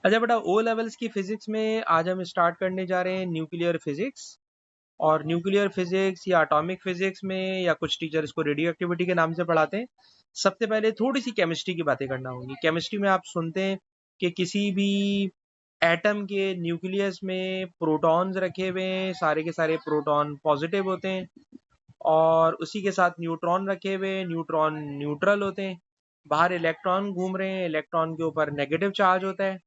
अच्छा बेटा, O levels की फिजिक्स में आज हम स्टार्ट करने जा रहे हैं न्यूक्लियर फिजिक्स। और न्यूक्लियर फिजिक्स या एटॉमिक फिजिक्स में या कुछ टीचर इसको रेडियो एक्टिविटी के नाम से पढ़ाते हैं। सबसे पहले थोड़ी सी केमिस्ट्री की बातें करना होगी। केमिस्ट्री में आप सुनते हैं कि किसी भी एटम के न्यूक्लियस में प्रोटॉन्स रखे हुए हैं, सारे के सारे प्रोटॉन पॉजिटिव होते हैं। और उसी के साथ न्यूट्रॉन रखे हुए हैं, न्यूट्रॉन न्यूट्रल होते हैं। बाहर इलेक्ट्रॉन घूम रहे हैं, इलेक्ट्रॉन के ऊपर नेगेटिव चार्ज होता है।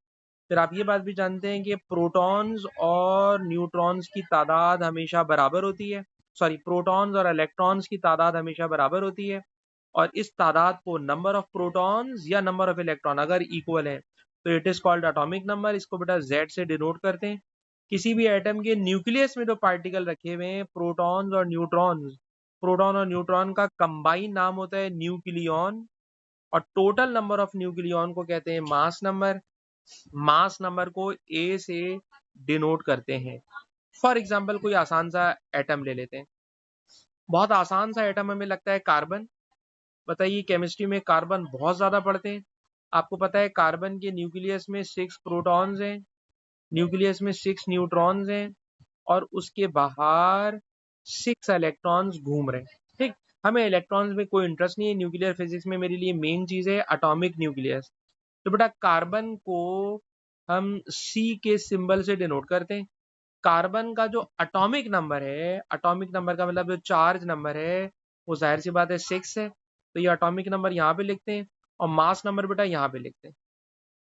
फिर आप ये बात भी जानते हैं कि प्रोटॉन्स और न्यूट्रॉन्स की तादाद हमेशा बराबर होती है। सॉरी, प्रोटॉन्स और इलेक्ट्रॉन्स की तादाद हमेशा बराबर होती है। और इस तादाद को नंबर ऑफ प्रोटॉन्स या नंबर ऑफ इलेक्ट्रॉन अगर इक्वल है तो it is called atomic number. इसको बेटा जेड से डिनोट करते हैं। किसी भी एटम के न्यूक्लियस में जो पार्टिकल रखे हुए हैं, प्रोटॉन्स और न्यूट्रॉन्स, प्रोटॉन और न्यूट्रॉन का कंबाइन नाम होता है न्यूक्लियॉन। और टोटल नंबर ऑफ न्यूक्लियॉन को कहते हैं मास नंबर। मास नंबर को ए से डिनोट करते हैं। फॉर एग्जाम्पल कोई आसान सा एटम ले लेते हैं। बहुत आसान सा एटम हमें लगता है कार्बन। बताइए, केमिस्ट्री में कार्बन बहुत ज्यादा पढ़ते हैं। आपको पता है कार्बन के न्यूक्लियस में 6 प्रोटॉन्स हैं, न्यूक्लियस में 6 न्यूट्रॉन्स हैं, और उसके बाहर 6 इलेक्ट्रॉन्स घूम रहे हैं। ठीक, हमें इलेक्ट्रॉन्स में कोई इंटरेस्ट नहीं है। न्यूक्लियर फिजिक्स में मेरे लिए मेन चीज है एटॉमिक न्यूक्लियस। तो बेटा कार्बन को हम सी के सिंबल से डिनोट करते हैं। कार्बन का जो एटॉमिक नंबर है, एटॉमिक नंबर का मतलब जो चार्ज नंबर है, वो जाहिर सी बात है 6 है। तो ये एटॉमिक नंबर यहाँ पे लिखते हैं और मास नंबर बेटा यहाँ पे लिखते हैं।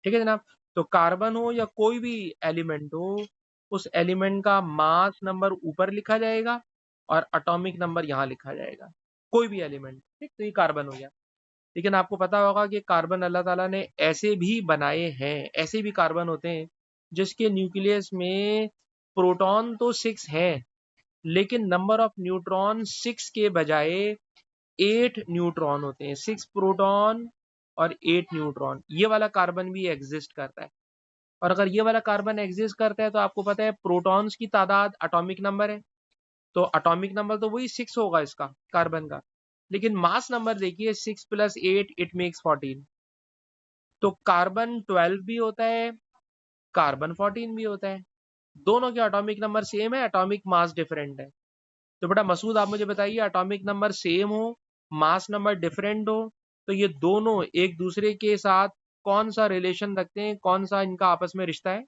ठीक है जनाब। तो कार्बन हो या कोई भी एलिमेंट हो, उस एलिमेंट का मास नंबर ऊपर लिखा जाएगा और एटॉमिक नंबर यहाँ लिखा जाएगा। कोई भी एलिमेंट, ठीक, तो ये कार्बन हो गया। लेकिन आपको पता होगा कि कार्बन अल्लाह ताला ने ऐसे भी बनाए हैं, ऐसे भी कार्बन होते हैं जिसके न्यूक्लियस में प्रोटॉन तो 6 हैं, लेकिन नंबर ऑफ न्यूट्रॉन 6 के बजाय 8 न्यूट्रॉन होते हैं। 6 प्रोटॉन और 8 न्यूट्रॉन, ये वाला कार्बन भी एग्जिस्ट करता है। और अगर ये वाला कार्बन एग्जिस्ट करता है तो आपको पता है प्रोटॉन्स की तादाद एटॉमिक नंबर है, तो एटॉमिक नंबर तो वही 6 होगा इसका, कार्बन का। लेकिन मास नंबर देखिए, 6 + 8 इट मेक्स 14। तो कार्बन 12 भी होता है, कार्बन 14 भी होता है। दोनों के एटॉमिक नंबर सेम है, एटॉमिक मास डिफरेंट है। तो बेटा मसूद, आप मुझे बताइए, एटॉमिक नंबर सेम हो, मास नंबर डिफरेंट हो, तो ये दोनों एक दूसरे के साथ कौन सा रिलेशन रखते हैं, कौन सा इनका आपस में रिश्ता है?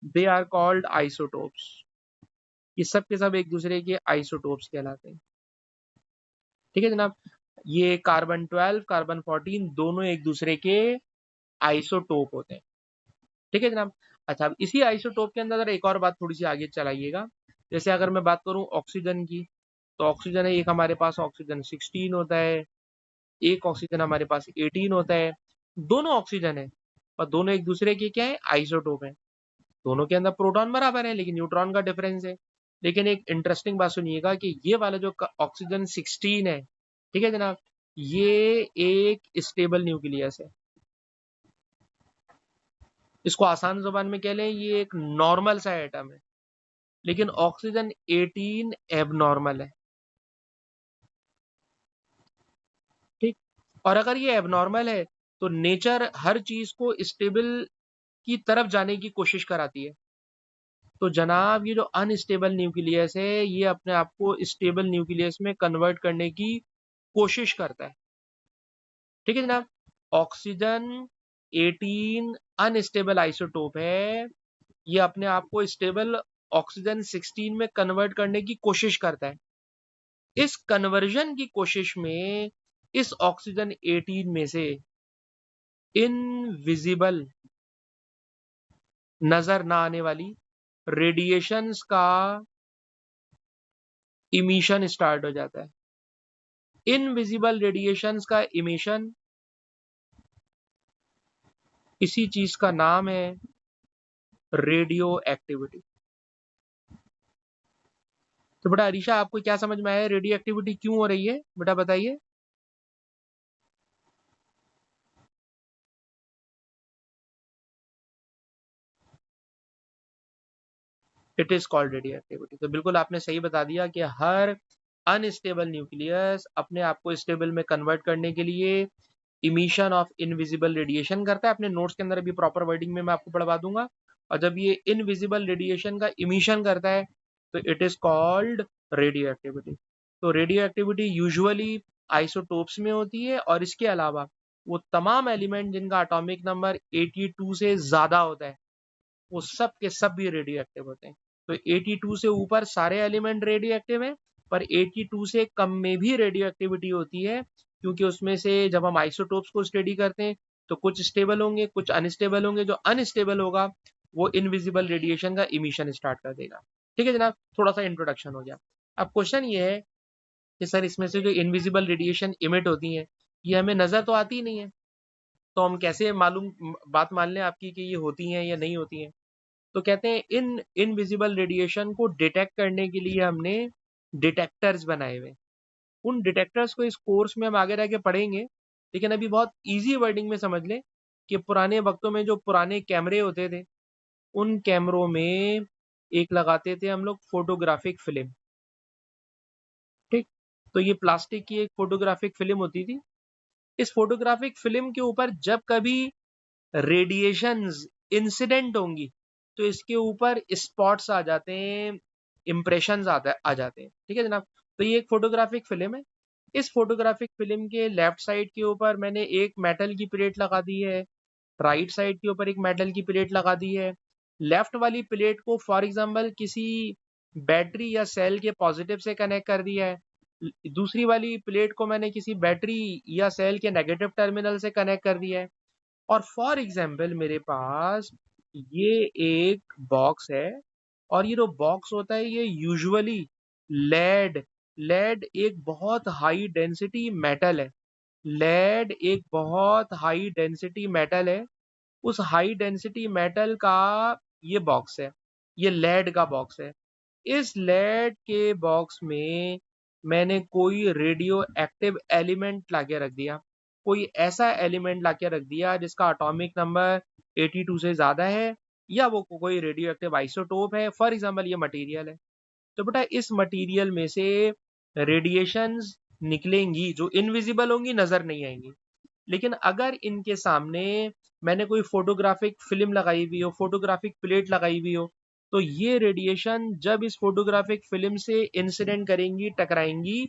They are called isotopes. ये सब के सब एक दूसरे के आइसोटोप्स कहलाते हैं। ठीक है जनाब। ये कार्बन 12, कार्बन 14 दोनों एक दूसरे के आइसोटोप होते हैं। ठीक है जनाब। अच्छा, अब इसी आइसोटोप के अंदर एक और बात थोड़ी सी आगे चलाइएगा। जैसे अगर मैं बात करूं ऑक्सीजन की, तो ऑक्सीजन है एक, हमारे पास ऑक्सीजन 16 होता है, एक ऑक्सीजन हमारे पास 18 होता है। दोनों ऑक्सीजन है और दोनों एक दूसरे के क्या है, आइसोटोप है। दोनों के अंदर प्रोटॉन बराबर है लेकिन न्यूट्रॉन का डिफरेंस है। लेकिन एक इंटरेस्टिंग बात सुनिएगा कि ये वाला जो ऑक्सीजन 16 है, ठीक है जनाब, ये एक स्टेबल न्यूक्लियस है। इसको आसान जुबान में कह लें, ये एक नॉर्मल सा एटम है। लेकिन ऑक्सीजन 18 एबनॉर्मल है। ठीक। और अगर ये एबनॉर्मल है तो नेचर हर चीज को स्टेबल की तरफ जाने की कोशिश कराती है। तो जनाब, ये जो अनस्टेबल न्यूक्लियस है, ये अपने आप को स्टेबल न्यूक्लियस में कन्वर्ट करने की कोशिश करता है। ठीक है जनाब। ऑक्सीजन 18 अनस्टेबल आइसोटोप है, ये अपने आप को स्टेबल ऑक्सीजन 16 में कन्वर्ट करने की कोशिश करता है। इस कन्वर्जन की कोशिश में इस ऑक्सीजन 18 में से इनविजिबल, नजर ना आने वाली रेडिएशंस का इमिशन स्टार्ट हो जाता है। इनविजिबल रेडिएशंस का इमिशन, इसी चीज का नाम है रेडियो एक्टिविटी। तो बेटा अरीशा, आपको क्या समझ में आया, रेडियो एक्टिविटी क्यों हो रही है, बेटा बताइए। It is called radio activity. तो बिल्कुल आपने सही बता दिया कि हर अनस्टेबल न्यूक्लियस अपने आप को स्टेबल में कन्वर्ट करने के लिए इमिशन ऑफ इनविजिबल रेडिएशन करता है। अपने नोट्स के अंदर अभी प्रॉपर वर्डिंग में मैं आपको पढ़वा दूंगा। और जब ये इनविजिबल रेडिएशन का इमिशन करता है तो it is called radio activity. तो रेडियो एक्टिविटी यूजुअली आइसोटोप्स में होती है, और इसके अलावा वो तमाम एलिमेंट जिनका एटॉमिक नंबर 82 से ज्यादा होता है वो सब के सब भी रेडियो एक्टिव होते हैं। तो 82 से ऊपर सारे एलिमेंट रेडियो एक्टिव हैं, पर 82 से कम में भी रेडियो एक्टिविटी होती है, क्योंकि उसमें से जब हम आइसोटोप्स को स्टडी करते हैं तो कुछ स्टेबल होंगे, कुछ अनस्टेबल होंगे। जो अनस्टेबल होगा वो इनविजिबल रेडिएशन का इमिशन स्टार्ट कर देगा। ठीक है जनाब, थोड़ा सा इंट्रोडक्शन हो गया। अब क्वेश्चन ये है कि सर इसमें से जो इनविजिबल रेडिएशन इमिट होती है ये हमें नजर तो आती ही नहीं है, तो हम कैसे मालूम बात मान लें आपकी कि ये होती हैं या नहीं होती हैं? तो कहते हैं इन इनविजिबल रेडिएशन को डिटेक्ट करने के लिए हमने डिटेक्टर्स बनाए हुए। उन डिटेक्टर्स को इस कोर्स में हम आगे जाके पढ़ेंगे, लेकिन अभी बहुत इजी वर्डिंग में समझ लें कि पुराने वक्तों में जो पुराने कैमरे होते थे उन कैमरों में एक लगाते थे हम लोग फोटोग्राफिक फिल्म। ठीक, तो ये प्लास्टिक की एक फोटोग्राफिक फिल्म होती थी। इस फोटोग्राफिक फिल्म के ऊपर जब कभी रेडिएशंस इंसिडेंट होंगी तो इसके ऊपर स्पॉट्स आ जाते हैं, इंप्रेशंस आ जाते हैं। ठीक है जनाब, तो ये एक फोटोग्राफिक फिल्म है। इस फोटोग्राफिक फिल्म के लेफ्ट साइड के ऊपर मैंने एक मेटल की प्लेट लगा दी है, राइट साइड के ऊपर एक मेटल की प्लेट लगा दी है। लेफ्ट वाली प्लेट को फॉर एग्जांपल किसी बैटरी या सेल के पॉजिटिव से कनेक्ट कर दिया है, दूसरी वाली प्लेट को मैंने किसी बैटरी या सेल के नेगेटिव टर्मिनल से कनेक्ट कर दिया है। और फॉर एग्जाम्पल मेरे पास ये एक बॉक्स है, और ये जो बॉक्स होता है ये यूजुअली लेड लेड एक बहुत हाई डेंसिटी मेटल है। लेड एक बहुत हाई डेंसिटी मेटल है। उस हाई डेंसिटी मेटल का ये बॉक्स है, ये लेड का बॉक्स है। इस लेड के बॉक्स में मैंने कोई रेडियो एक्टिव एलिमेंट लाके रख दिया, कोई ऐसा एलिमेंट लाके रख दिया जिसका एटॉमिक नंबर 82 से ज्यादा है, या वो कोई रेडियो एक्टिव आइसोटोप है। फॉर एग्जांपल ये मटेरियल है, तो बेटा इस मटेरियल में से रेडिएशंस निकलेंगी जो इनविजिबल होंगी, नजर नहीं आएंगी। लेकिन अगर इनके सामने मैंने कोई फोटोग्राफिक फिल्म लगाई हुई हो, फोटोग्राफिक प्लेट लगाई हुई हो, तो ये रेडिएशन जब इस फोटोग्राफिक फिल्म से इंसिडेंट करेंगी, टकराएंगी,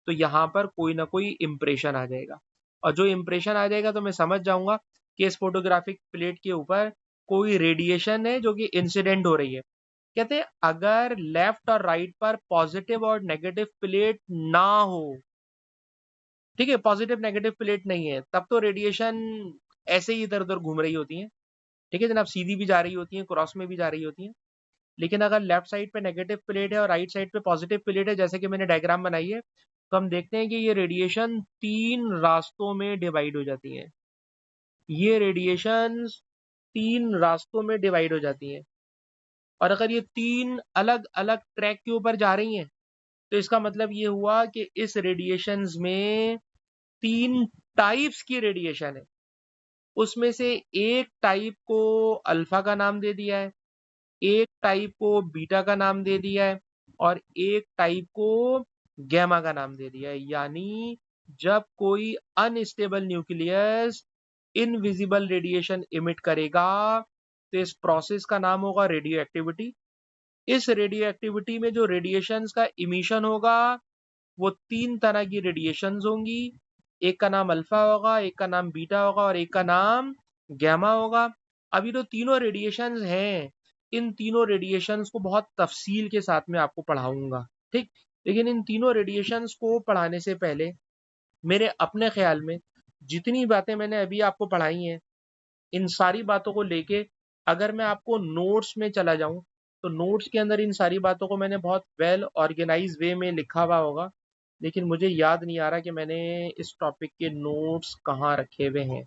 तो यहाँ पर कोई ना कोई इंप्रेशन आ जाएगा। और जो इंप्रेशन आ जाएगा तो मैं समझ जाऊंगा कि इस फोटोग्राफिक प्लेट के ऊपर कोई रेडिएशन है जो कि इंसिडेंट हो रही है। कहते हैं अगर लेफ्ट और राइट पर पॉजिटिव और नेगेटिव प्लेट ना हो, ठीक है, पॉजिटिव नेगेटिव प्लेट नहीं है, तब तो रेडिएशन ऐसे ही इधर उधर घूम रही होती है। ठीक है जनाब, सीधी भी जा रही होती है, क्रॉस में भी जा रही होती है। लेकिन अगर लेफ्ट साइड पे नेगेटिव प्लेट है और राइट साइड पे पॉजिटिव प्लेट है, जैसे कि मैंने डायग्राम बनाई है, तो हम देखते हैं कि ये रेडिएशन 3 रास्तों में डिवाइड हो जाती है। ये रेडिएशन 3 रास्तों में डिवाइड हो जाती है, और अगर ये 3 अलग अलग ट्रैक के ऊपर जा रही हैं तो इसका मतलब ये हुआ कि इस रेडिएशंस में 3 टाइप्स की रेडिएशन है। उसमें से एक टाइप को अल्फा का नाम दे दिया है, एक टाइप को बीटा का नाम दे दिया है, और एक टाइप को गैमा का नाम दे दिया है। यानी जब कोई unstable nucleus invisible radiation emit करेगा तो इस प्रोसेस का नाम होगा रेडियो एक्टिविटी। इस रेडियो एक्टिविटी में जो रेडिएशंस का इमिशन होगा वो 3 तरह की रेडिएशंस होंगी। एक का नाम अल्फा होगा, एक का नाम बीटा होगा, और एक का नाम गैमा होगा। अभी तो तीनों रेडिएशंस हैं, इन तीनों रेडिएशंस को बहुत तफसील के साथ में आपको पढ़ाऊंगा। ठीक, लेकिन इन तीनों रेडिएशंस को पढ़ाने से पहले मेरे अपने ख्याल में जितनी बातें मैंने अभी आपको पढ़ाई हैं, इन सारी बातों को लेके अगर मैं आपको नोट्स में चला जाऊं तो नोट्स के अंदर इन सारी बातों को मैंने बहुत वेल ऑर्गेनाइज वे में लिखा हुआ होगा, लेकिन मुझे याद नहीं आ रहा कि मैंने इस टॉपिक के नोट्स कहाँ रखे हुए हैं,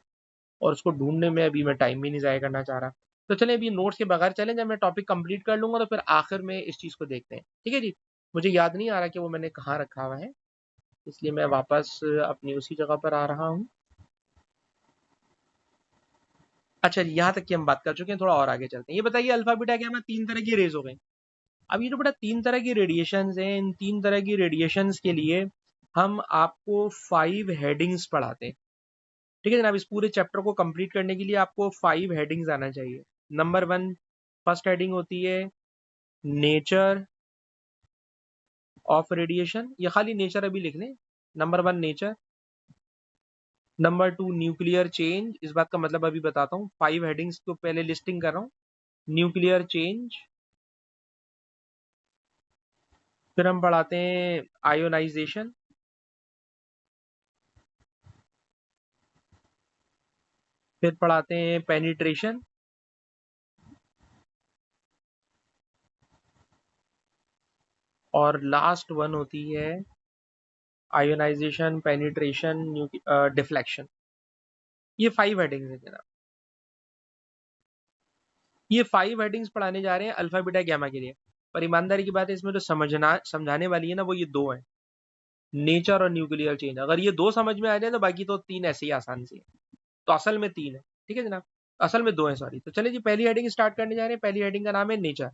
और उसको ढूंढने में अभी मैं टाइम भी नहीं ज़ाया करना चाह रहा। तो चलें अभी नोट्स के बगैर चलें, जब मैं टॉपिक कंप्लीट कर लूंगा तो फिर आखिर में इस चीज़ को देखते हैं। ठीक है जी, मुझे याद नहीं आ रहा कि वो मैंने कहाँ रखा हुआ है, इसलिए मैं वापस अपनी उसी जगह पर आ रहा हूँ। अच्छा जी, यहाँ तक की हम बात कर चुके हैं, थोड़ा और आगे चलते हैं। ये बताइए अल्फा बीटा गैमा 3 तरह की रेज हो गई। अब ये जो बड़ा 3 तरह की रेडिएशंस हैं, इन 3 तरह की रेडिएशंस के लिए हम आपको 5 हेडिंग्स पढ़ाते हैं। ठीक है जनाब, इस पूरे चैप्टर को कंप्लीट करने के लिए आपको 5 हेडिंग्स आना चाहिए। नंबर 1 फर्स्ट हेडिंग होती है नेचर ऑफ रेडिएशन, ये खाली नेचर अभी लिख लें। Number 1 nature. Number 2 nuclear change, इस बात का मतलब अभी बताता हूँ, 5 हेडिंग्स को पहले लिस्टिंग कर रहा हूँ। न्यूक्लियर चेंज, फिर हम पढ़ाते हैं आयोनाइजेशन, फिर पढ़ाते हैं पेनिट्रेशन, और लास्ट वन होती है आयोनाइजेशन, पेनिट्रेशन, डिफ्लेक्शन। ये 5 हेडिंग्स है जनाब। ये 5 हेडिंग्स पढ़ाने जा रहे हैं अल्फा बीटा गैमा के लिए। पर ईमानदारी की बात है, इसमें जो समझाने वाली है ना, वो ये 2 है, नेचर और न्यूक्लियर चेंज। अगर ये 2 समझ में आ जाए तो बाकी तो 3 ऐसे ही आसान से है। तो असल में 3 है, ठीक है जनाब, असल में 2 है, सॉरी। तो चलिए जी, पहली हेडिंग स्टार्ट करने जा रहे हैं। पहली हेडिंग का नाम है नेचर।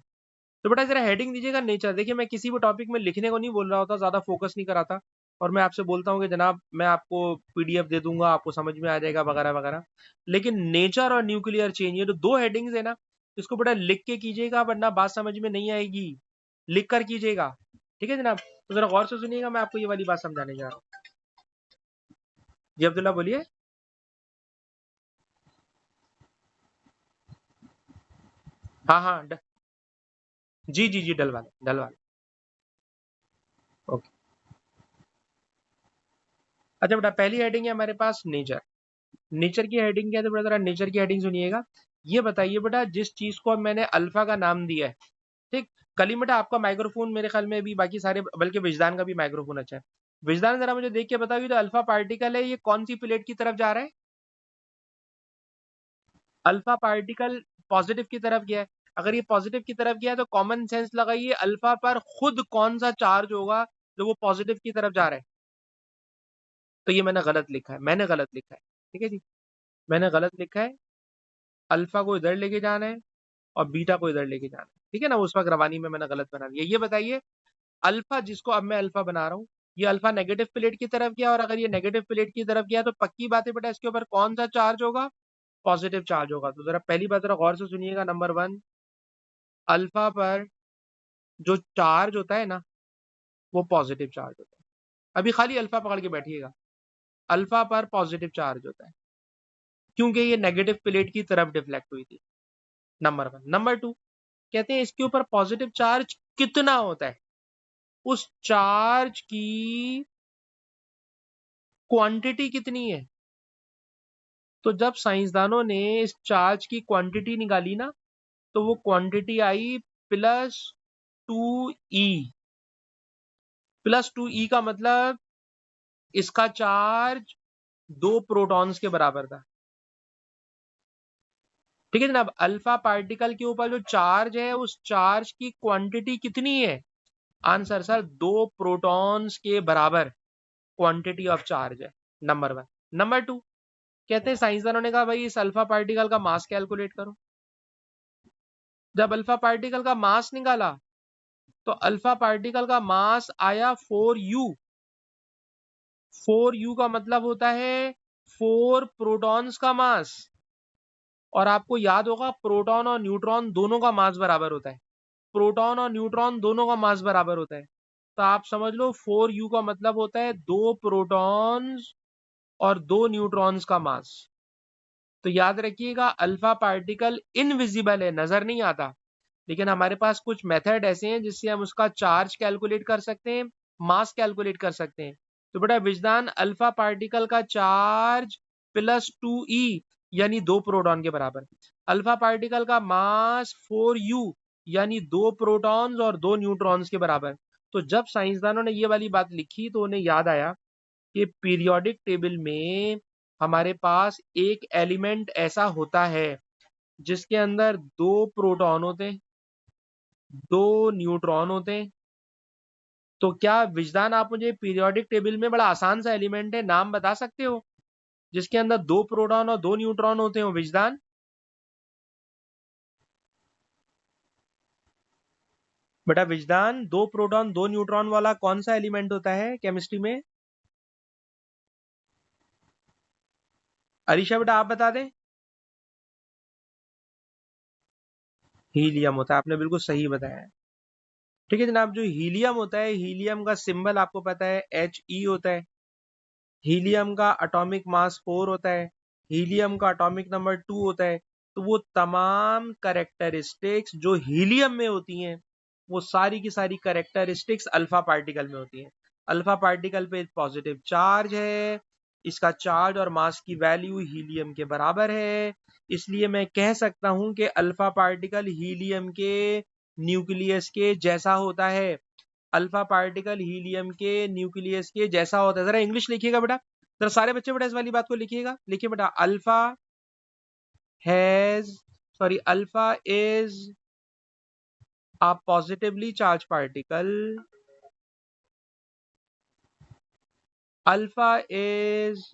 तो बेटा जरा हेडिंग दीजिएगा नेचर। देखिए, मैं किसी भी टॉपिक में लिखने को नहीं बोल रहा होता, ज्यादा फोकस नहीं कराता, और मैं आपसे बोलता हूँ कि जनाब मैं आपको पीडीएफ दे दूंगा, आपको समझ में आ जाएगा वगैरह वगैरह। लेकिन नेचर और न्यूक्लियर चेंज, ये जो 2 हेडिंग्स है ना, इसको बेटा लिख के कीजिएगा, वरना बात समझ में नहीं आएगी। लिख कर कीजिएगा, ठीक है जनाब। तो जरा गौर से सुनिएगा, मैं आपको ये वाली बात समझाने जा रहा हूँ। जी अब्दुल्ला बोलिए। हाँ हाँ जी जी जी, डलवा डलवा। ओके। अच्छा बेटा, पहली हेडिंग है हमारे पास नेचर। नेचर की हेडिंग क्या है, तो बेटा जरा नेचर की हेडिंग सुनिएगा। ये बताइए बेटा, जिस चीज को अब मैंने अल्फा का नाम दिया है, ठीक। कली बेटा आपका माइक्रोफोन मेरे ख्याल में भी बाकी सारे, बल्कि विजदान का भी माइक्रोफोन अच्छा है। विजदान जरा मुझे देख के बताइए, तो अल्फा पार्टिकल है, ये कौन सी प्लेट की तरफ जा रहा है? अल्फा पार्टिकल पॉजिटिव की तरफ गया है। अगर ये पॉजिटिव की तरफ गया है तो कॉमन सेंस लगाइए, अल्फा पर खुद कौन सा चार्ज होगा जो वो पॉजिटिव की तरफ जा रहा है? तो ये मैंने गलत लिखा है, मैंने गलत लिखा है, ठीक है जी, मैंने गलत लिखा है। अल्फा को इधर लेके जाना है और बीटा को इधर लेके जाना है, ठीक है ना। उस वक्त रवानी में मैंने गलत बना दिया। ये बताइए, अल्फा जिसको अब मैं अल्फा बना रहा हूँ, ये अल्फा नेगेटिव प्लेट की तरफ गया, और अगर ये नेगेटिव प्लेट की तरफ गया तो पक्की बात है बेटा, इसके ऊपर कौन सा चार्ज होगा? पॉजिटिव चार्ज होगा। तो जरा पहली बात जरा गौर से सुनिएगा। नंबर 1, अल्फा पर जो चार्ज होता है ना, वो पॉजिटिव चार्ज होता है। अभी खाली अल्फा पकड़ के बैठिएगा, अल्फा पर पॉजिटिव चार्ज होता है, क्योंकि ये नेगेटिव प्लेट की तरफ डिफ्लेक्ट हुई थी। नंबर 1। नंबर 2, कहते हैं इसके ऊपर पॉजिटिव चार्ज कितना होता है, उस चार्ज की क्वांटिटी कितनी है। तो जब साइंसदानों ने इस चार्ज की क्वांटिटी निकाली ना, तो वो क्वांटिटी आई +2e। +2e का मतलब इसका चार्ज 2 प्रोटॉन्स के बराबर था, ठीक है जनाब। अल्फा पार्टिकल के ऊपर जो चार्ज है, उस चार्ज की क्वांटिटी कितनी है? आंसर सर 2 प्रोटॉन्स के बराबर क्वांटिटी ऑफ चार्ज है। नंबर 1। नंबर 2, कहते हैं साइंसदानों ने कहा भाई इस अल्फा पार्टिकल का मास कैलकुलेट करो। जब अल्फा पार्टिकल का मास निकाला, तो अल्फा पार्टिकल का मास आया 4u। 4u का मतलब होता है 4 प्रोटॉन्स का मास। और आपको याद होगा, प्रोटॉन और न्यूट्रॉन दोनों का मास बराबर होता है, प्रोटॉन और न्यूट्रॉन दोनों का मास बराबर होता है। तो आप समझ लो 4u का मतलब होता है 2 प्रोटॉन्स और 2 न्यूट्रॉन्स का मास। तो याद रखिएगा, अल्फा पार्टिकल इनविजिबल है, नजर नहीं आता, लेकिन हमारे पास कुछ मेथड ऐसे हैं जिससे हम उसका चार्ज कैलकुलेट कर सकते हैं, मास कैलकुलेट कर सकते हैं। तो बेटा विजदान, अल्फा पार्टिकल का चार्ज +2e, यानी 2 प्रोटॉन के बराबर। अल्फा पार्टिकल का मास 4u, यानी 2 प्रोटॉन्स और 2 न्यूट्रॉन्स के बराबर। तो जब साइंसदानों ने ये वाली बात लिखी, तो उन्हें याद आया कि पीरियोडिक टेबल में हमारे पास एक एलिमेंट ऐसा होता है जिसके अंदर 2 प्रोटॉन होते हैं, 2 न्यूट्रॉन होते हैं। तो क्या विजदान, आप मुझे पीरियोडिक टेबल में बड़ा आसान सा एलिमेंट है, नाम बता सकते हो जिसके अंदर 2 प्रोटॉन और 2 न्यूट्रॉन होते हो विजदान? बेटा विजदान, 2 प्रोटॉन 2 न्यूट्रॉन वाला कौन सा एलिमेंट होता है केमिस्ट्री में? अलीशा बेटा आप बता दें। हीलियम होता है, आपने बिल्कुल सही बताया है। ठीक है जनाब, जो हीलियम होता है, हीलियम का सिंबल आपको पता है He होता है। हीलियम का एटॉमिक मास 4 होता है। हीलियम का एटॉमिक नंबर 2 होता है। तो वो तमाम करेक्टरिस्टिक्स जो हीलियम में होती हैं, वो सारी की सारी करेक्टरिस्टिक्स अल्फा पार्टिकल में होती हैं। अल्फा पार्टिकल पे पॉजिटिव चार्ज है, इसका चार्ज और मास की वैल्यू हीलियम के बराबर है। इसलिए मैं कह सकता हूं कि अल्फा पार्टिकल हीलियम के न्यूक्लियस के जैसा होता है। अल्फा पार्टिकल हीलियम के न्यूक्लियस के जैसा होता है। जरा इंग्लिश लिखिएगा बेटा, जरा सारे बच्चे बेटा इस वाली बात को लिखिएगा। लिखिए बेटा, alpha has sorry alpha is a positively charge particle. Alpha is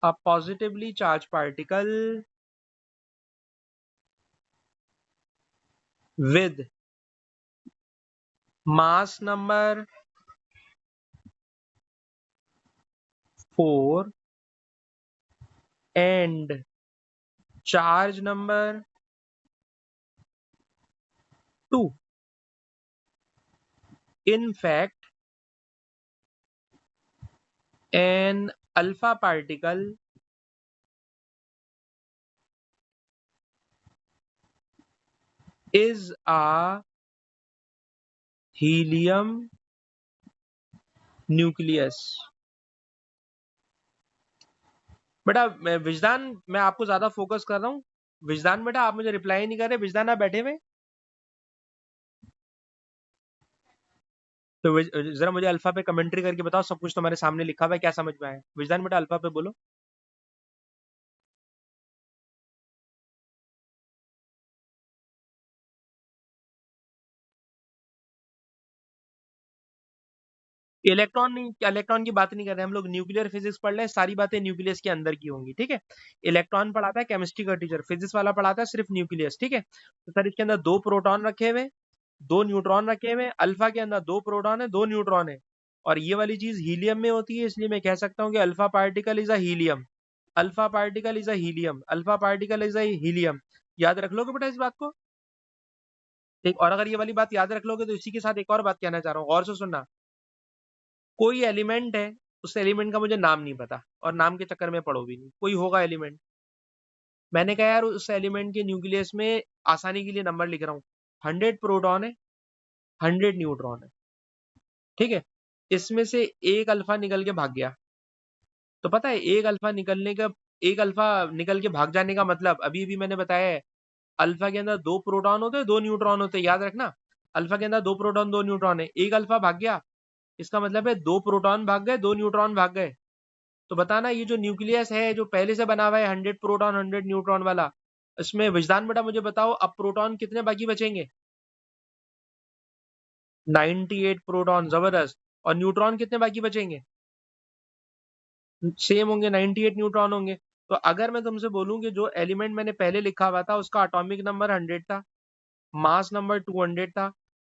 a positively charge particle with mass number 4 and charge number 2. In fact, an alpha particle is a helium nucleus. बेटा विजदान, मैं आपको ज्यादा फोकस कर रहा हूँ। विजदान बेटा आप मुझे रिप्लाई नहीं कर रहे। विजदान आप बैठे हुए, तो जरा मुझे अल्फा पे कमेंट्री करके बताओ। सब कुछ तुम्हारे सामने लिखा हुआ है, क्या समझ में आया? विजदान बेटा अल्फा पे बोलो। इलेक्ट्रॉन नहीं, इलेक्ट्रॉन की बात नहीं कर रहे हम लोग, न्यूक्लियर फिजिक्स पढ़ रहे हैं। सारी बातें न्यूक्लियस के अंदर की होंगी, ठीक है। इलेक्ट्रॉन पढ़ाता है केमिस्ट्री का टीचर, फिजिक्स वाला पढ़ाता है सिर्फ न्यूक्लियस, ठीक है। तो सर इसके अंदर 2 प्रोटॉन रखे हुए, 2 न्यूट्रॉन रखे हुए। अल्फा के अंदर 2 प्रोटॉन है, 2 न्यूट्रॉन है। और ये वाली चीज हीलियम में होती है, इसलिए मैं कह सकता हूँ कि alpha particle is a helium. Alpha particle is a helium, alpha particle is a helium. याद रख लोगे बेटा इस बात को? ठीक, और अगर ये वाली बात याद रख लोगे तो इसी के साथ एक और बात कहना चाह रहा हूँ, और से सुनना। कोई एलिमेंट है, उस एलिमेंट का मुझे नाम नहीं पता, और नाम के चक्कर में पढ़ो भी नहीं, कोई होगा एलिमेंट। मैंने कहा यार उस एलिमेंट के न्यूक्लियस में आसानी के लिए नंबर लिख रहा हूँ, 100 प्रोटॉन है, 100 न्यूट्रॉन है, ठीक है। इसमें से एक अल्फा निकल के भाग गया, तो पता है एक अल्फा निकल के भाग जाने का मतलब अभी भी मैंने बताया है। अल्फा के अंदर 2 प्रोटॉन होते हैं, 2 न्यूट्रॉन होते हैं, याद रखना। अल्फा के अंदर 2 प्रोटॉन 2 न्यूट्रॉन है, एक अल्फा भाग गया, इसका मतलब है 2 प्रोटॉन भाग गए, 2 न्यूट्रॉन भाग गए। तो बताना ये जो न्यूक्लियस है जो पहले से बना हुआ है 100 प्रोटॉन 100 न्यूट्रॉन वाला, इसमें विजदान बेटा मुझे बताओ अब प्रोटॉन कितने बाकी बचेंगे? 98 प्रोटॉन, जबरदस्त। और न्यूट्रॉन कितने बाकी बचेंगे? सेम होंगे, 98 न्यूट्रॉन होंगे। तो अगर मैं तुमसे बोलूं कि जो एलिमेंट मैंने पहले लिखा हुआ था उसका एटॉमिक नंबर 100 था, मास नंबर 200 था।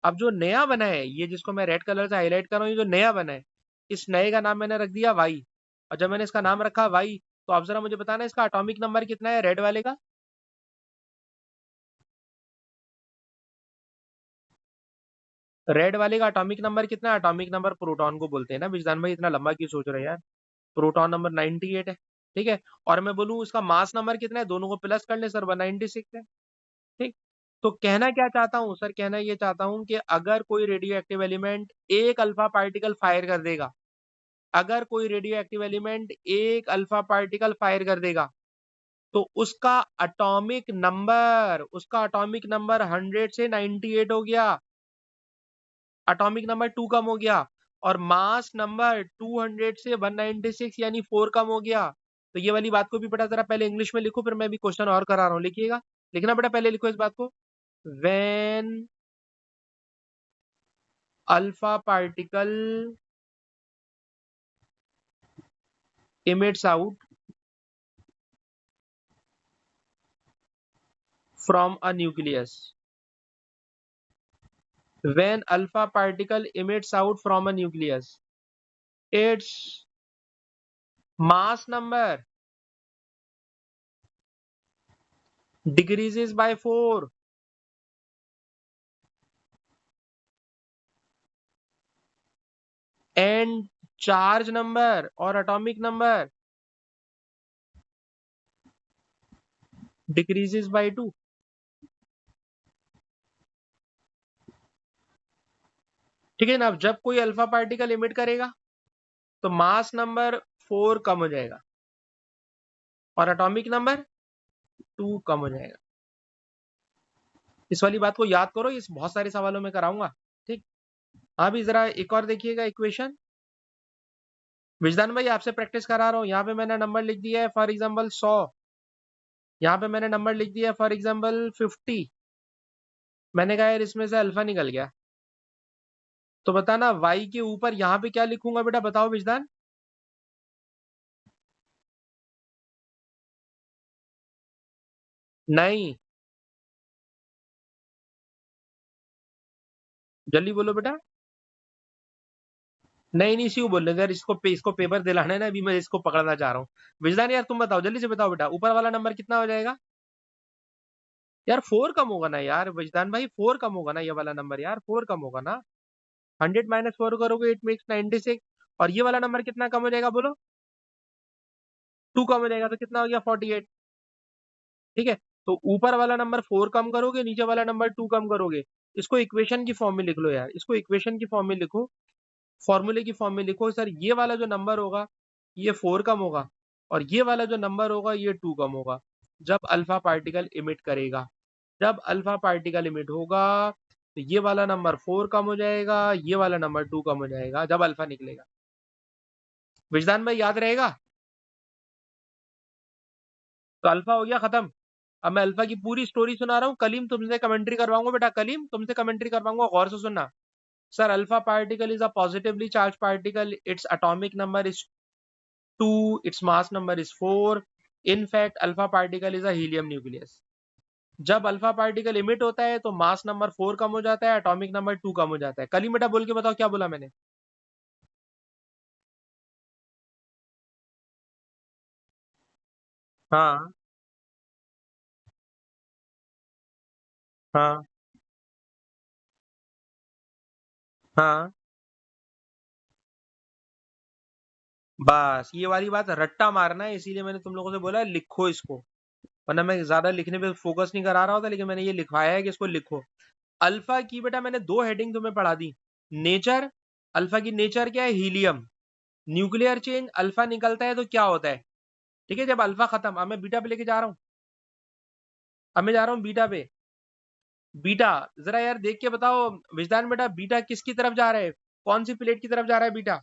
अब जो नया बना है, ये जिसको मैं रेड कलर से हाईलाइट कर रहा हूँ, ये जो नया बना है, इस नए का नाम मैंने रख दिया वाई। और जब मैंने इसका नाम रखा वाई, तो आप जरा मुझे बताना इसका एटॉमिक नंबर कितना है रेड वाले का? रेड वाले का एटॉमिक नंबर कितना है? एटॉमिक नंबर प्रोटॉन को बोलते हैं ना विजदान भाई, इतना लंबा क्यों सोच रहे हैं यार? प्रोटॉन नंबर 98 है, ठीक है। और मैं बोलूं उसका मास नंबर कितना है, दोनों को प्लस कर ले सर, 196 है, ठीक। तो कहना क्या चाहता हूं सर, कहना ये चाहता हूं कि अगर कोई रेडियो एक्टिव एलिमेंट एक अल्फा पार्टिकल फायर कर देगा, अगर कोई रेडियो एक्टिव एलिमेंट एक अल्फा पार्टिकल फायर कर देगा, तो उसका एटॉमिक नंबर 100 से 98 हो गया, एटॉमिक नंबर 2 कम हो गया, और मास नंबर 200 से 196 यानी 4 कम हो गया। तो ये वाली बात को भी बेटा जरा पहले इंग्लिश में लिखो, फिर मैं भी क्वेश्चन और करा रहा हूँ, लिखिएगा। लिखना बेटा, पहले लिखो इस बात को। When alpha particle emits out from a nucleus, when alpha particle emits out from a nucleus, its mass number decreases by 4, and charge number or atomic number decreases by 2. ठीक है ना। अब जब कोई अल्फा पार्टिकल इमिट करेगा तो mass number 4 कम हो जाएगा और एटॉमिक नंबर 2 कम हो जाएगा। इस वाली बात को याद करो, इस बहुत सारे सवालों में कराऊंगा। ठीक। अभी जरा एक और देखिएगा इक्वेशन। विजदान भाई आपसे प्रैक्टिस करा रहा हूँ। यहाँ पे मैंने नंबर लिख दिया है फॉर एग्जाम्पल 100, यहाँ पे मैंने नंबर लिख दिया है फॉर एग्जाम्पल 50। मैंने कहा यार इसमें से अल्फा निकल गया, तो बताना y के ऊपर यहाँ पे क्या लिखूंगा बेटा, बताओ विजदान। नहीं, जल्दी बोलो बेटा। नहीं नहीं, इसी को बोल रहे थे यार, इसको पेपर दिलाना है ना, अभी मैं इसको पकड़ना चाह रहा हूँ। विजदान यार तुम बताओ, जल्दी से बताओ बेटा, ऊपर वाला नंबर कितना हो जाएगा। यार 4 कम होगा ना यार विजदान भाई, 4 कम होगा ना, ये वाला नंबर यार 4 कम होगा ना। 100 - 4 करोगे इट मेक्स 96। और ये वाला नंबर कितना कम हो जाएगा बोलो। 2 कम हो जाएगा तो कितना हो गया 48। ठीक है। तो ऊपर वाला नंबर 4 कम करोगे, नीचे वाला नंबर 2 कम करोगे। इसको इक्वेशन की फॉर्म में लिख लो यार, इसको इक्वेशन की फॉर्म में लिखो, फॉर्मूले की फॉर्म में लिखो। सर ये वाला जो नंबर होगा ये 4 कम होगा, और ये वाला जो नंबर होगा ये 2 कम होगा जब अल्फा पार्टिकल इमिट करेगा। जब अल्फा पार्टिकल इमिट होगा तो ये वाला नंबर 4 कम हो जाएगा, ये वाला नंबर 2 कम हो जाएगा जब अल्फा निकलेगा। विजदान भाई याद रहेगा। तो अल्फा हो गया खत्म। अब मैं अल्फा की पूरी स्टोरी सुना रहा हूँ। कलीम तुमसे कमेंट्री करवाऊंगा बेटा, कलीम तुमसे कमेंट्री करवाऊंगा, गौर से सुनना। Sir alpha particle is a positively charge particle, its atomic number is 2, its mass number is 4. In fact alpha particle is a helium nucleus. जब अल्फा पार्टिकल इमिट होता है तो मास नंबर 4 कम हो जाता है, एटॉमिक नंबर 2 कम हो जाता है। कलीम बेटा बोल के बताओ क्या बोला मैंने। हाँ हाँ हाँ, बस ये वाली बात रट्टा मारना है, इसीलिए मैंने तुम लोगों से बोला लिखो इसको, वरना मैं ज्यादा लिखने पे फोकस नहीं करा रहा होता, लेकिन मैंने ये लिखवाया है कि इसको लिखो। अल्फा की बेटा मैंने 2 हेडिंग तुम्हें पढ़ा दी। नेचर, अल्फा की नेचर क्या है, हीलियम। न्यूक्लियर चेंज, अल्फा निकलता है तो क्या होता है। ठीक है। जब अल्फा खत्म, अब मैं बीटा पे लेके जा रहा हूँ, अब मैं जा रहा हूँ बीटा पे। बीटा, जरा यार देख के बताओ विजदान बेटा, बीटा किसकी तरफ जा रहा है, कौन सी प्लेट की तरफ जा रहा है बीटा।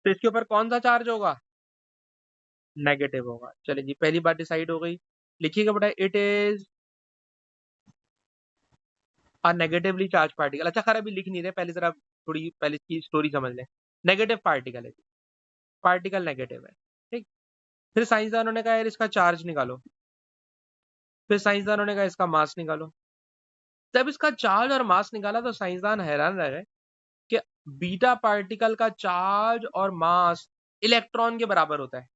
तो इसके ऊपर कौन सा चार्ज होगा, नेगेटिव होगा। चलिए जी, पहली बात डिसाइड हो गई। लिखिएगा बेटा, it is a negatively charge particle. अच्छा खैर अभी लिख नहीं रहे, पहले जरा थोड़ी पहले इसकी स्टोरी समझ लें। नेगेटिव पार्टिकल है, पार्टिकल नेगेटिव है। ठीक। फिर साइंसदानों ने कहा यार इसका चार्ज निकालो, फिर साइंसदानों ने कहा इसका मास निकालो। जब इसका चार्ज और मास निकाला तो साइंसदान हैरान रह गए कि बीटा पार्टिकल का चार्ज और मास इलेक्ट्रॉन के बराबर होता है।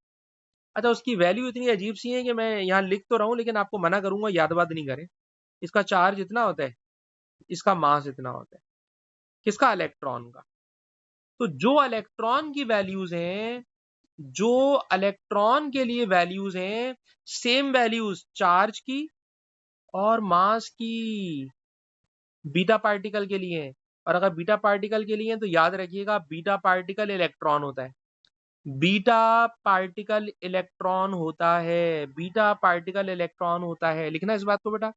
अच्छा उसकी वैल्यू इतनी अजीब सी है कि मैं यहाँ लिख तो रहा हूँ, लेकिन आपको मना करूंगा याद बात नहीं करें। इसका चार्ज इतना होता है, इसका मास इतना होता है। किसका, इलेक्ट्रॉन का। तो जो इलेक्ट्रॉन की वैल्यूज हैं, जो इलेक्ट्रॉन के लिए वैल्यूज हैं, सेम वैल्यूज चार्ज की और मास की बीटा पार्टिकल के लिए हैं। और अगर बीटा पार्टिकल के लिए हैं तो याद रखिएगा बीटा पार्टिकल इलेक्ट्रॉन होता है, बीटा पार्टिकल इलेक्ट्रॉन होता है, बीटा पार्टिकल इलेक्ट्रॉन होता है। लिखना इस बात को बेटा,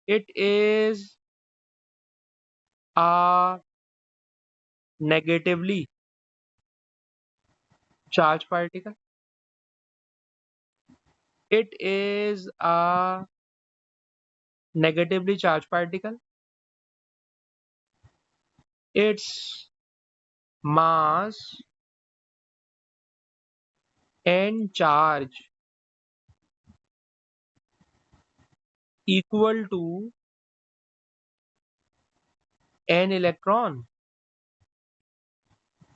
it is a negatively charged particle, it is a negatively charged particle, its mass and charge equal to an electron,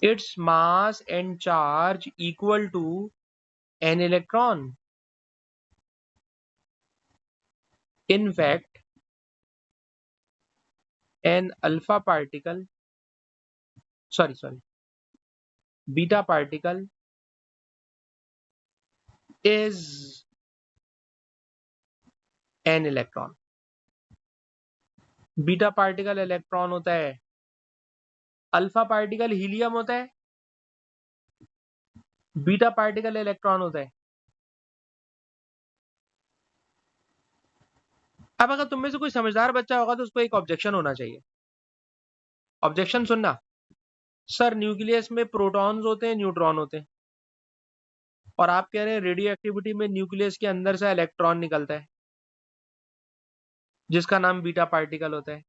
its mass and charge equal to an electron। In fact, an alpha particle, sorry, beta particle is an electron. Beta particle electron होता है, alpha particle helium होता है, beta particle electron होता है। अब अगर तुम में से कोई समझदार बच्चा होगा तो उसको एक ऑब्जेक्शन होना चाहिए। ऑब्जेक्शन सुनना, सर न्यूक्लियस में प्रोटॉन्स होते हैं, न्यूट्रॉन होते हैं, और आप कह रहे हैं रेडियो एक्टिविटी में न्यूक्लियस के अंदर से इलेक्ट्रॉन निकलता है जिसका नाम बीटा पार्टिकल होता है।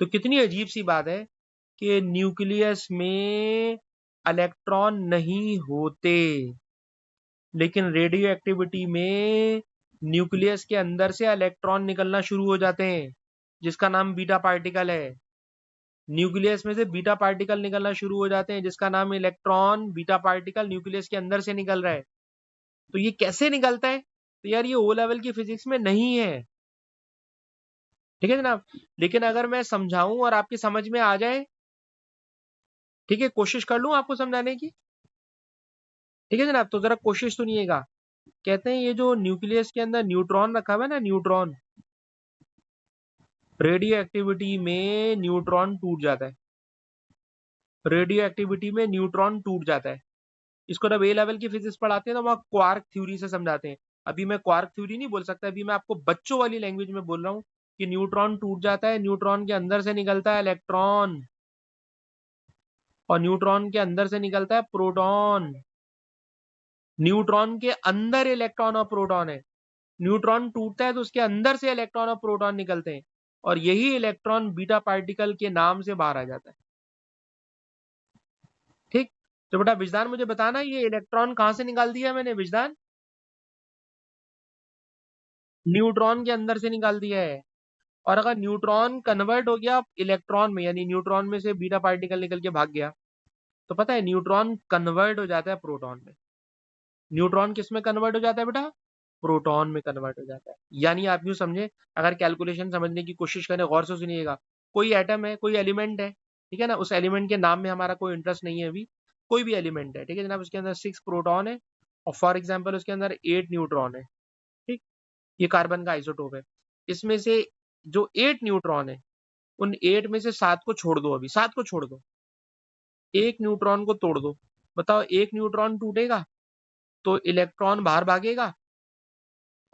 तो कितनी अजीब सी बात है कि न्यूक्लियस में इलेक्ट्रॉन नहीं होते, लेकिन रेडियो एक्टिविटी में न्यूक्लियस के अंदर से इलेक्ट्रॉन निकलना शुरू हो जाते हैं जिसका नाम बीटा पार्टिकल है। न्यूक्लियस में से बीटा पार्टिकल निकलना शुरू हो जाते हैं जिसका नाम इलेक्ट्रॉन बीटा पार्टिकल न्यूक्लियस के अंदर से निकल रहा है। तो ये कैसे निकलता है? तो यार ये ओ लेवल की फिजिक्स में नहीं है, ठीक है जनाब। लेकिन अगर मैं समझाऊं और आपकी समझ में आ जाए, ठीक है, कोशिश कर लूं आपको समझाने की, ठीक है जनाब, तो जरा कोशिश सुनिएगा। कहते हैं ये जो न्यूक्लियस के अंदर न्यूट्रॉन रखा हुआ है ना, न्यूट्रॉन, रेडियो एक्टिविटी में न्यूट्रॉन टूट जाता है, रेडियो एक्टिविटी में न्यूट्रॉन टूट जाता है। इसको जब ए लेवल की फिजिक्स पढ़ाते हैं तो वहाँ क्वार्क थ्योरी से समझाते हैं। अभी मैं क्वार्क थ्योरी नहीं बोल सकता, अभी मैं आपको बच्चों वाली लैंग्वेज में बोल रहा हूँ कि न्यूट्रॉन टूट जाता है, न्यूट्रॉन के अंदर से निकलता है इलेक्ट्रॉन, और न्यूट्रॉन के अंदर से निकलता है प्रोटॉन। न्यूट्रॉन के अंदर इलेक्ट्रॉन और प्रोटॉन है, न्यूट्रॉन टूटता है तो उसके अंदर से इलेक्ट्रॉन और प्रोटॉन निकलते हैं, और यही इलेक्ट्रॉन बीटा पार्टिकल के नाम से बाहर आ जाता है। ठीक, तो बेटा विजदान मुझे बताना ये इलेक्ट्रॉन कहां से निकाल दिया मैंने, विजदान? न्यूट्रॉन के अंदर से निकाल दिया है। और अगर न्यूट्रॉन कन्वर्ट हो गया इलेक्ट्रॉन में, यानी न्यूट्रॉन में से बीटा पार्टिकल निकल के भाग गया, तो पता है न्यूट्रॉन कन्वर्ट हो जाता है प्रोटॉन में। न्यूट्रॉन किस में कन्वर्ट हो जाता है बेटा? प्रोटॉन में कन्वर्ट हो जाता है। यानी आप यूं समझे, अगर कैलकुलेशन समझने की कोशिश करें, गौर से सुनिएगा, कोई एटम है, कोई एलिमेंट है, ठीक है ना, उस एलिमेंट के नाम में हमारा कोई इंटरेस्ट नहीं है अभी, कोई भी एलिमेंट है, ठीक है जनाब, उसके अंदर 6 प्रोटॉन है और फॉर एग्जाम्पल उसके अंदर 8 न्यूट्रॉन है। ठीक, ये कार्बन का आइसोटोप है। इसमें से जो 8 न्यूट्रॉन है, उन 8 में से 7 को छोड़ दो, अभी 7 को छोड़ दो, एक न्यूट्रॉन को तोड़ दो। बताओ, एक न्यूट्रॉन टूटेगा तो इलेक्ट्रॉन बाहर भागेगा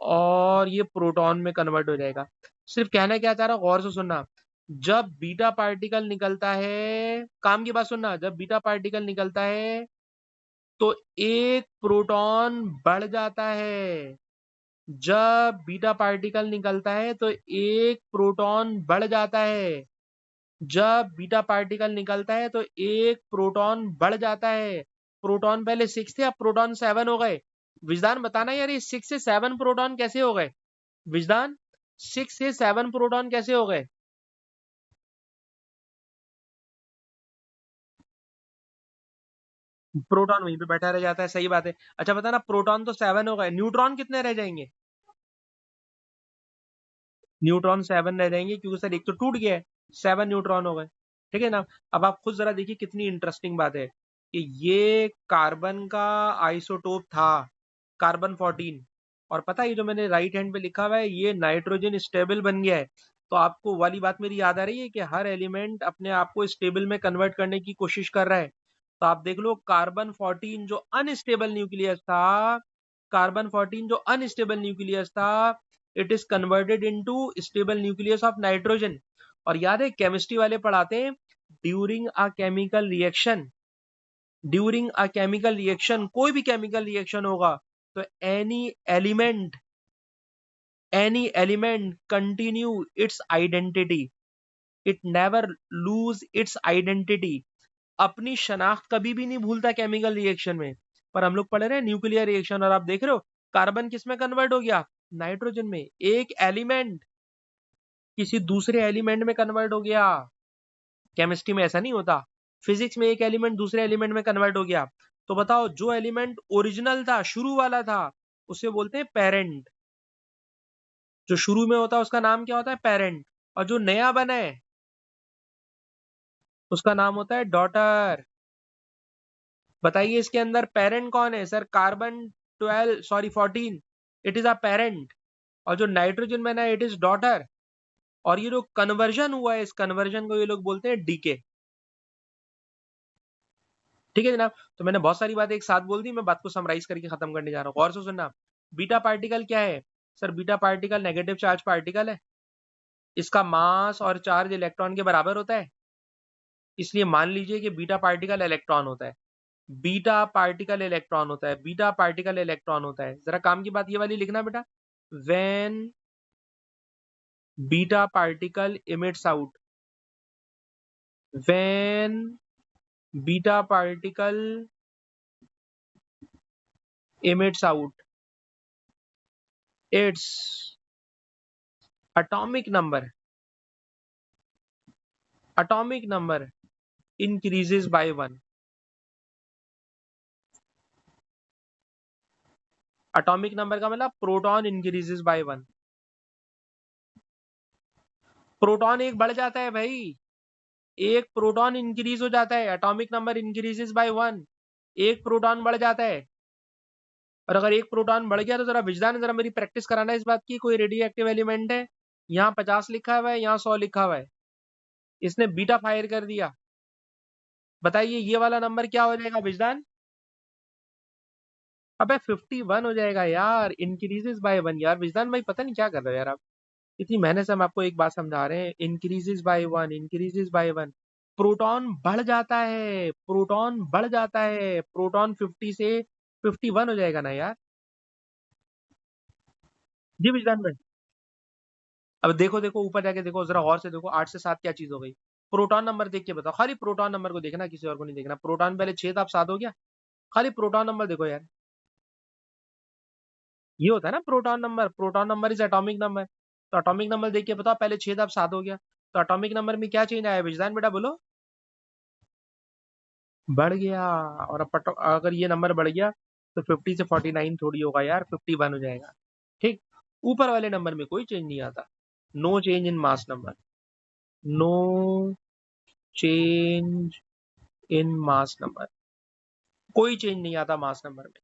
और ये प्रोटॉन में कन्वर्ट हो जाएगा। सिर्फ कहना क्या चाह रहा हूं, गौर से सुनना, जब बीटा पार्टिकल निकलता है, काम की बात सुनना, जब बीटा पार्टिकल निकलता है तो एक प्रोटॉन बढ़ जाता है। जब बीटा पार्टिकल निकलता है तो एक प्रोटॉन बढ़ जाता है। जब बीटा पार्टिकल निकलता है तो एक प्रोटॉन बढ़ जाता है। प्रोटॉन पहले 6 थे, अब प्रोटॉन 7 हो गए। विजदान बताना यार, ये 6 से 7 प्रोटॉन कैसे हो गए? विजदान, 6 से 7 प्रोटॉन कैसे हो गए? प्रोटॉन वहीं पे बैठा रह जाता है, सही बात है। अच्छा बताना, प्रोटॉन तो 7 हो गए, न्यूट्रॉन कितने रह जाएंगे? न्यूट्रॉन 7 रह जाएंगे क्योंकि सर एक तो टूट गया है, 7 न्यूट्रॉन हो गए, ठीक है ना। अब आप खुद जरा देखिए कितनी इंटरेस्टिंग बात है कि ये कार्बन का आइसोटोप था, कार्बन 14, और पता है ये जो मैंने राइट हैंड पे लिखा हुआ है, ये नाइट्रोजन स्टेबल बन गया है। तो आपको वाली बात मेरी याद आ रही है कि हर एलिमेंट अपने आप को स्टेबल में कन्वर्ट करने की कोशिश कर रहा है। तो आप देख लो, कार्बन 14 जो अनस्टेबल न्यूक्लियस था, कार्बन 14 जो अनस्टेबल न्यूक्लियस था, it is converted into stable nucleus of nitrogen. और याद है केमिस्ट्री वाले पढ़ाते हैं, during a chemical reaction, during a chemical reaction, कोई भी केमिकल रिएक्शन होगा तो any element continue its identity, it never lose its identity. अपनी शनाख्त कभी भी नहीं भूलता केमिकल रिएक्शन में। पर हम लोग पढ़ रहे हैं न्यूक्लियर रिएक्शन, और आप देख रहे हो कार्बन किस में कन्वर्ट हो गया? नाइट्रोजन में। एक एलिमेंट किसी दूसरे एलिमेंट में कन्वर्ट हो गया। केमिस्ट्री में ऐसा नहीं होता, फिजिक्स में एक एलिमेंट दूसरे एलिमेंट में कन्वर्ट हो गया। तो बताओ, जो एलिमेंट ओरिजिनल था, शुरू वाला था, उसे बोलते हैं पेरेंट। जो शुरू में होता है उसका नाम क्या होता है? पेरेंट। और जो नया बना है उसका नाम होता है डॉटर। बताइए इसके अंदर पेरेंट कौन है? Sir carbon 14, it is a parent. और जो नाइट्रोजन बना है इट इज डॉटर। और ये जो कन्वर्जन हुआ है, इस कन्वर्जन को ये लोग बोलते हैं डीके। ठीक है जनाब। तो मैंने बहुत सारी बातें एक साथ बोल दी, मैं बात को समराइज करके खत्म करने जा रहा हूँ। गौर से सुनना। बीटा पार्टिकल क्या है? Sir beta particle negative charge particle है। इसका मास और चार्ज इलेक्ट्रॉन के बराबर होता है, इसलिए मान लीजिए कि बीटा पार्टिकल इलेक्ट्रॉन होता है। बीटा पार्टिकल इलेक्ट्रॉन होता है, बीटा पार्टिकल इलेक्ट्रॉन होता है। जरा काम की बात ये वाली लिखना बेटा। When beta particle emits out, when beta particle emits out its atomic number increases by 1। Atomic number का मतलब प्रोटॉन इंक्रीजेस बाय 1। प्रोटॉन एक बढ़ जाता है भाई, एक प्रोटॉन इंक्रीज हो जाता है, एटॉमिक नंबर इंक्रीजेस बाय 1। एक प्रोटॉन बढ़ जाता है। और अगर एक प्रोटॉन बढ़ गया तो जरा विजदान जरा मेरी प्रैक्टिस कराना इस बात की। कोई रेडियो एक्टिव एलिमेंट है, यहाँ 50 लिखा हुआ है, यहाँ 100 लिखा हुआ है, इसने बीटा फायर कर दिया, बताइए ये वाला नंबर क्या हो जाएगा विजदान? अबे 51 हो जाएगा यार, इंक्रीजेस बाय 1। यार विजदान भाई पता नहीं क्या कर रहे हो यार आप। इतनी मेहनत से हम आपको एक बात समझा रहे हैं, increases by 1, increases by 1। Proton बढ़ जाता है, प्रोटॉन बढ़ जाता है, प्रोटॉन 50 से 51 हो जाएगा ना यार। जी विजदान भाई। अब देखो देखो ऊपर जाके देखो, जरा गौर से देखो, 8 से 7 क्या चीज हो गई? प्रोटॉन नंबर देख के बताओ, खाली प्रोटॉन नंबर को देखना, किसी और को नहीं देखना। प्रोटॉन पहले 6 था, अब 7 हो गया। खाली प्रोटॉन नंबर देखो यार। ये होता है ना proton number, proton number is atomic number. तो एटॉमिक नंबर देख के बताओ, पहले 6 था अब 7 हो गया। तो एटॉमिक नंबर में क्या चेंज आया विजदान बेटा बोलो? बढ़ गया। और अब अगर ये नंबर बढ़ गया तो 50 से 49 थोड़ी होगा यार, 51 हो जाएगा। ठीक। ऊपर वाले नंबर में कोई चेंज नहीं आता। No change in mass number, no change in mass number, कोई चेंज नहीं आता मास नंबर में।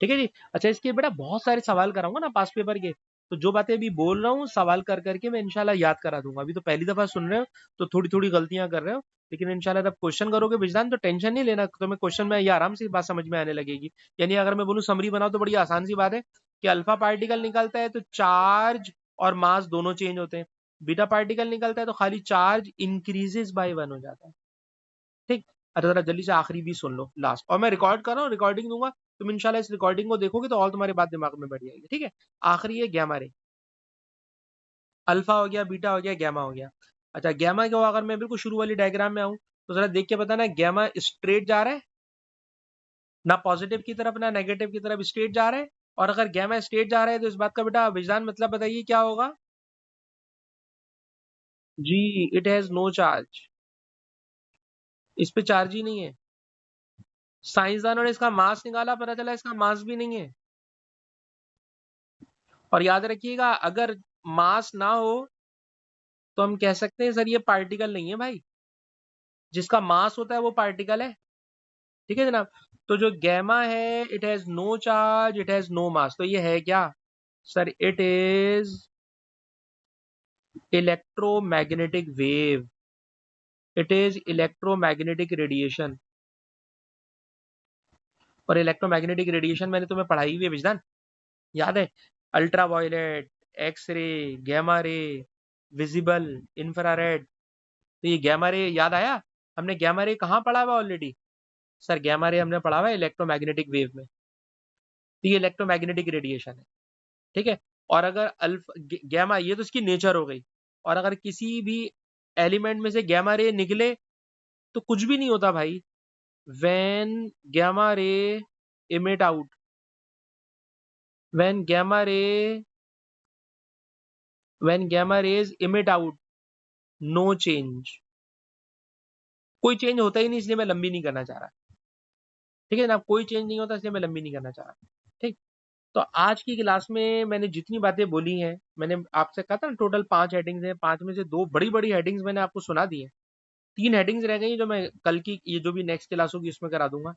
ठीक है जी। अच्छा इसके बेटा बहुत सारे सवाल कराऊंगा ना पास पेपर के, तो जो बातें अभी बोल रहा हूँ सवाल कर करके मैं इंशाल्लाह याद करा दूंगा। अभी तो पहली दफा सुन रहे हो तो थोड़ी थोड़ी गलतियां कर रहे हो, लेकिन इंशाल्लाह जब क्वेश्चन करोगे विजदान तो टेंशन नहीं लेना, तो मैं क्वेश्चन में ये आराम से बात समझ में आने लगेगी। यानी अगर मैं बोलूँ समरी बनाओ तो बड़ी आसान सी बात है कि अल्फा पार्टिकल निकलता है तो चार्ज और मास दोनों चेंज होते हैं। बीटा पार्टिकल निकलता है तो खाली चार्ज इंक्रीजेस बाय 1 हो जाता है। ठीक। अच्छा जरा जल्दी से आखिरी भी सुन लो लास्ट, और मैं रिकॉर्ड कर रहा हूँ, रिकॉर्डिंग दूंगा, तुम इंशाल्लाह इस रिकॉर्डिंग को देखोगे तो और तुम्हारी बात दिमाग में बैठ जाएगी। ठीक है। आखिरी है गैमा रे। अल्फा हो गया, बीटा हो गया, गैमा हो गया। अच्छा गैमा क्या हुआ? अगर मैं बिल्कुल शुरू वाली डायग्राम में आऊं तो जरा देख के बताना, गैमा स्ट्रेट जा रहा है, ना पॉजिटिव की तरफ ना नेगेटिव की तरफ, स्ट्रेट जा रहा है। और अगर गैमा स्ट्रेट जा रहा है तो इस बात का बेटा विजदान मतलब बताइए क्या होगा? जी, इट हैज नो चार्ज, इस पे चार्ज ही नहीं है। साइंसदानों ने इसका मास निकाला, पता चला इसका मास भी नहीं है। और याद रखिएगा अगर मास ना हो तो हम कह सकते हैं सर ये पार्टिकल नहीं है भाई, जिसका मास होता है वो पार्टिकल है। ठीक है जनाब। तो जो गैमा है it has no charge, it has no mass, तो ये है क्या? Sir it is electromagnetic wave, it is electromagnetic radiation. और इलेक्ट्रोमैग्नेटिक रेडिएशन मैंने तुम्हें पढ़ाई हुई है विजदान, याद है? Ultra violet, X ray, gamma ray, visible, infrared. तो ये गैमा रे याद आया? हमने गैमा रे कहाँ पढ़ा हुआ ऑलरेडी? सर गैमा रे हमने पढ़ा हुआ है इलेक्ट्रोमैग्नेटिक वेव में। तो ये इलेक्ट्रोमैग्नेटिक रेडिएशन है। ठीक है। और अगर अल्फा गैमा, ये तो इसकी नेचर हो गई। और अगर किसी भी एलिमेंट में से गैमा रे निकले तो कुछ भी नहीं होता भाई। When gamma ray emit out, when gamma ray, when gamma rays emit out, no change, कोई चेंज होता ही नहीं, इसलिए मैं लंबी नहीं करना चाह रहा। ठीक है ना, कोई चेंज नहीं होता इसलिए मैं लंबी नहीं करना चाह रहा। ठीक। तो आज की क्लास में मैंने जितनी बातें बोली हैं, मैंने आपसे कहा था ना टोटल 5 हेडिंग्स हैं, 5 में से 2 बड़ी-बड़ी हेडिंग्स मैंने आपको सुना दी हैं। 3 हेडिंग्स रह गई हैं जो मैं कल की ये जो भी नेक्स्ट क्लास होगी उसमें करा दूँगा।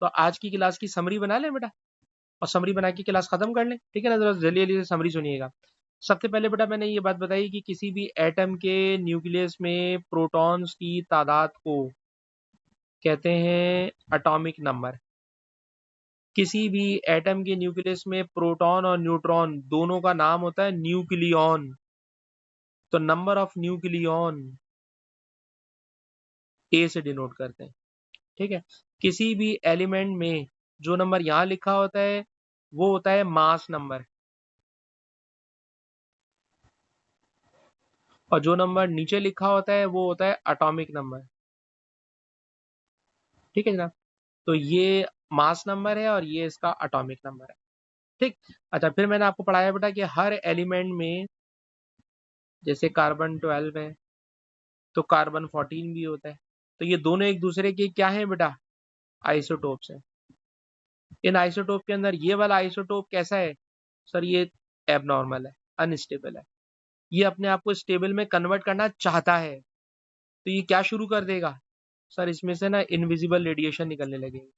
तो आज की क्लास की समरी बना लें बेटा और समरी बना के क्लास खत्म कर लें, ठीक है ना? ज़रा जल्दी-जल्दी से समरी सुनिएगा। सबसे पहले बेटा मैंने ये बात बताई कि किसी भी एटम के न्यूक्लियस में प्रोटॉन्स की तादाद को कहते हैं एटॉमिक नंबर। किसी भी एटम के न्यूक्लियस में प्रोटॉन और न्यूट्रॉन दोनों का नाम होता है न्यूक्लियॉन। तो नंबर ऑफ न्यूक्लियॉन ए से डिनोट करते हैं, ठीक है? किसी भी एलिमेंट में जो नंबर यहाँ लिखा होता है वो होता है मास नंबर, और जो नंबर नीचे लिखा होता है वो होता है एटॉमिक नंबर, ठीक है जनाब? तो ये मास नंबर है और ये इसका एटॉमिक नंबर है, ठीक? अच्छा, फिर मैंने आपको पढ़ाया बेटा कि हर एलिमेंट में जैसे कार्बन 12 है तो कार्बन 14 भी होता है। तो ये दोनों एक दूसरे के क्या है बेटा? आइसोटोप्स हैं। इन आइसोटोप के अंदर ये वाला आइसोटोप कैसा है? सर ये एबनॉर्मल है, अनस्टेबल है। ये अपने आप को स्टेबल में कन्वर्ट करना चाहता है, तो ये क्या शुरू कर देगा? सर इसमें से ना इनविजिबल रेडिएशन निकलने लगेगी,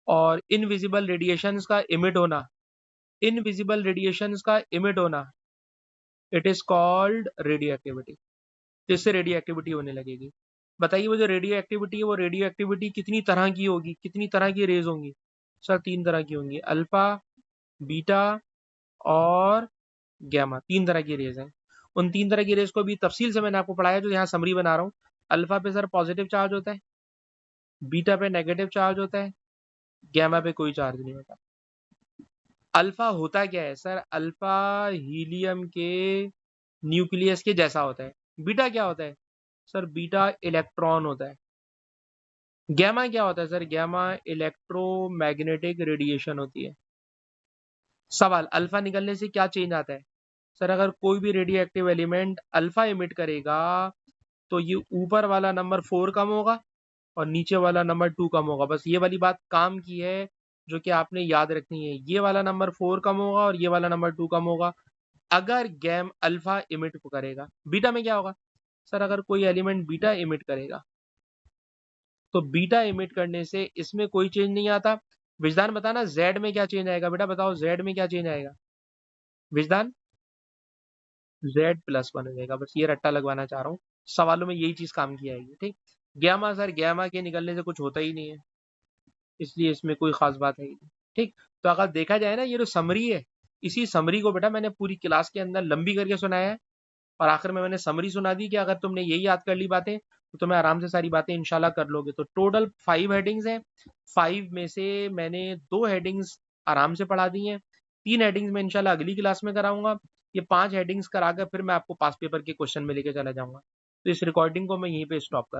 और इनविजिबल रेडिएशंस का इमिट होना, इनविजिबल रेडिएशंस का इमिट होना, it is called radio activity. तो इससे रेडियो एक्टिविटी होने लगेगी। बताइए वो जो रेडियो एक्टिविटी है वो रेडियो एक्टिविटी कितनी तरह की होगी, कितनी तरह की रेज होंगी? सर 3 तरह की होंगी, अल्फा, बीटा और गैमा। 3 तरह की रेज हैं। उन 3 तरह की रेज को भी तफसील से मैंने आपको पढ़ाया, जो यहाँ समरी बना रहा हूँ। अल्फा पे सर पॉजिटिव चार्ज होता है, बीटा पे नेगेटिव चार्ज होता है, गैमा पे कोई चार्ज नहीं होता। अल्फा होता क्या है? सर अल्फा हीलियम के न्यूक्लियस के जैसा होता है। बीटा क्या होता है? सर बीटा इलेक्ट्रॉन होता है। गैमा क्या होता है? सर गैमा इलेक्ट्रोमैग्नेटिक रेडिएशन होती है। सवाल, अल्फा निकलने से क्या चेंज आता है? सर अगर कोई भी radio active element alpha emit करेगा तो ये ऊपर वाला नंबर 4 कम होगा और नीचे वाला नंबर 2 कम होगा। बस ये वाली बात काम की है जो कि आपने याद रखनी है। ये वाला नंबर 4 कम होगा और ये वाला नंबर 2 कम होगा अगर गैम अल्फा इमिट करेगा। बीटा में क्या होगा? सर अगर कोई एलिमेंट बीटा इमिट करेगा तो बीटा इमिट करने से इसमें कोई चेंज नहीं आता। विजदान बताना जेड में क्या चेंज आएगा? बेटा बताओ जेड में क्या चेंज आएगा? विजदान, Z+1 हो जाएगा। बस ये रट्टा लगवाना चाह रहा हूँ, सवालों में यही चीज काम की आएगी, ठीक? गैमा, सर गैमा के निकलने से कुछ होता ही नहीं है, इसलिए इसमें कोई खास बात है ही नहीं, ठीक? तो अगर देखा जाए ना, ये जो समरी है, इसी समरी को बेटा मैंने पूरी क्लास के अंदर लंबी करके सुनाया है, और आखिर में मैंने समरी सुना दी कि अगर तुमने यही याद कर ली बातें तो तुम्हें आराम से सारी बातें इंशाल्लाह कर लोगे। तो टोटल 5 हेडिंग्स हैं। 5 में से मैंने 2 हेडिंग्स आराम से पढ़ा दी हैं, 3 हेडिंग्स मैं इंशाल्लाह अगली क्लास में कराऊंगा। ये 5 हेडिंग्स कराकर फिर मैं आपको पास पेपर के क्वेश्चन में लेके चला जाऊंगा। तो इस रिकॉर्डिंग को मैं यहीं पे स्टॉप कर रहा हूँ।